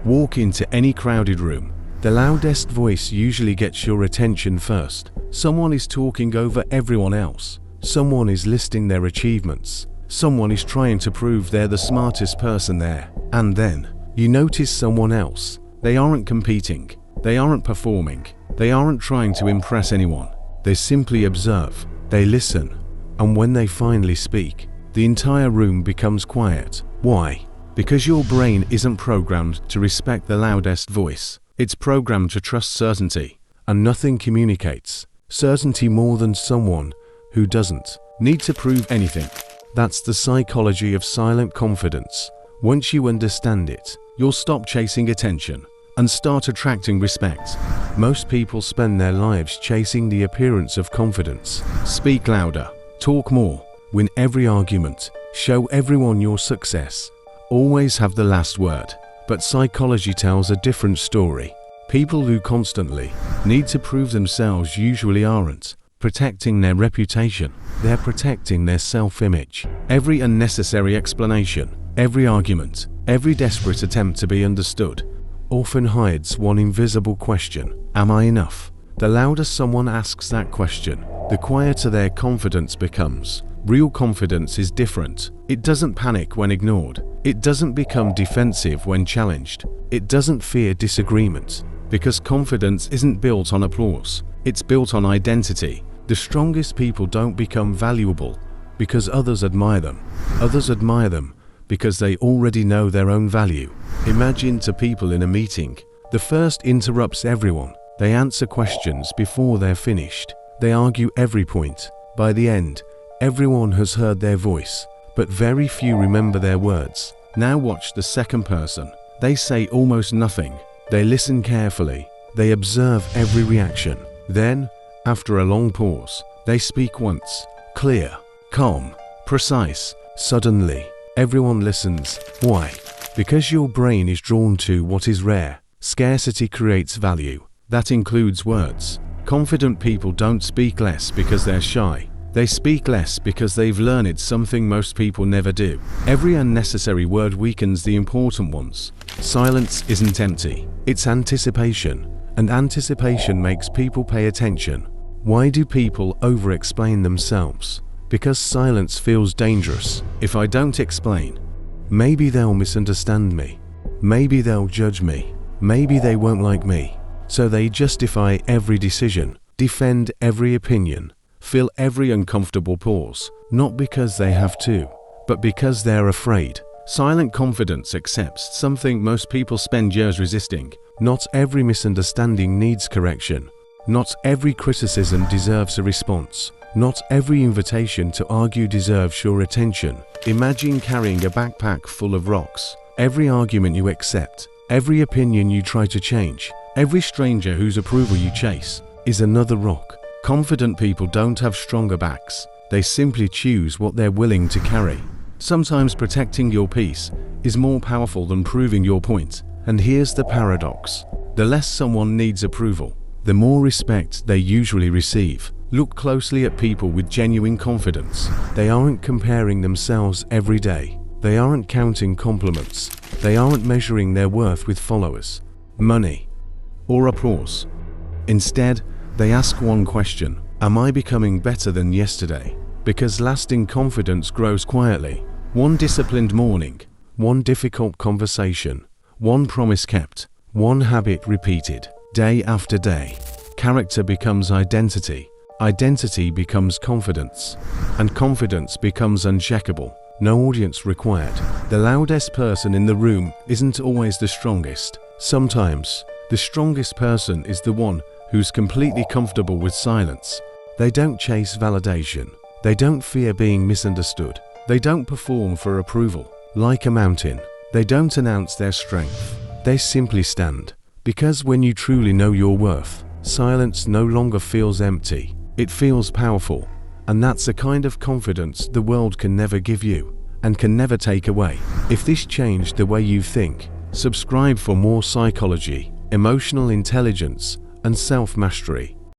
Walk into any crowded room. The loudest voice usually gets your attention first. Someone is talking over everyone else. Someone is listing their achievements. Someone is trying to prove they're the smartest person there. And then, you notice someone else. They aren't competing. They aren't performing. They aren't trying to impress anyone. They simply observe. They listen. And when they finally speak, the entire room becomes quiet. Why? Because your brain isn't programmed to respect the loudest voice. It's programmed to trust certainty, and nothing communicates certainty more than someone who doesn't need to prove anything. That's the psychology of silent confidence. Once you understand it, you'll stop chasing attention and start attracting respect. Most people spend their lives chasing the appearance of confidence. Speak louder, talk more, win every argument, show everyone your success. Always have the last word. But psychology tells a different story. People who constantly need to prove themselves usually aren't protecting their reputation. They're protecting their self-image. Every unnecessary explanation, every argument, every desperate attempt to be understood often hides one invisible question. Am I enough? The louder someone asks that question, the quieter their confidence becomes. Real confidence is different. It doesn't panic when ignored. It doesn't become defensive when challenged. It doesn't fear disagreement. Because confidence isn't built on applause. It's built on identity. The strongest people don't become valuable because others admire them. Others admire them because they already know their own value. Imagine two people in a meeting. The first interrupts everyone. They answer questions before they're finished. They argue every point. By the end, everyone has heard their voice, but very few remember their words. Now watch the second person. They say almost nothing. They listen carefully. They observe every reaction. Then, after a long pause, they speak once. Clear, calm, precise. Suddenly, everyone listens. Why? Because your brain is drawn to what is rare. Scarcity creates value. That includes words. Confident people don't speak less because they're shy. They speak less because they've learned something most people never do. Every unnecessary word weakens the important ones. Silence isn't empty. It's anticipation. And anticipation makes people pay attention. Why do people over-explain themselves? Because silence feels dangerous. If I don't explain, maybe they'll misunderstand me. Maybe they'll judge me. Maybe they won't like me. So they justify every decision, defend every opinion, fill every uncomfortable pause, not because they have to, but because they're afraid. Silent confidence accepts something most people spend years resisting. Not every misunderstanding needs correction. Not every criticism deserves a response. Not every invitation to argue deserves your attention. Imagine carrying a backpack full of rocks. Every argument you accept, every opinion you try to change, every stranger whose approval you chase is another rock. Confident people don't have stronger backs. They simply choose what they're willing to carry. Sometimes protecting your peace is more powerful than proving your point. And here's the paradox. The less someone needs approval, the more respect they usually receive. Look closely at people with genuine confidence. They aren't comparing themselves every day. They aren't counting compliments. They aren't measuring their worth with followers, money, or applause. Instead, they ask one question: am I becoming better than yesterday? Because lasting confidence grows quietly. One disciplined morning, one difficult conversation, one promise kept, one habit repeated, day after day. Character becomes identity. Identity becomes confidence. And confidence becomes uncheckable. No audience required. The loudest person in the room isn't always the strongest. Sometimes, the strongest person is the one who's completely comfortable with silence. They don't chase validation. They don't fear being misunderstood. They don't perform for approval. Like a mountain, they don't announce their strength. They simply stand. Because when you truly know your worth, silence no longer feels empty. It feels powerful. And that's a kind of confidence the world can never give you and can never take away. If this changed the way you think, subscribe for more psychology, emotional intelligence, and self-mastery.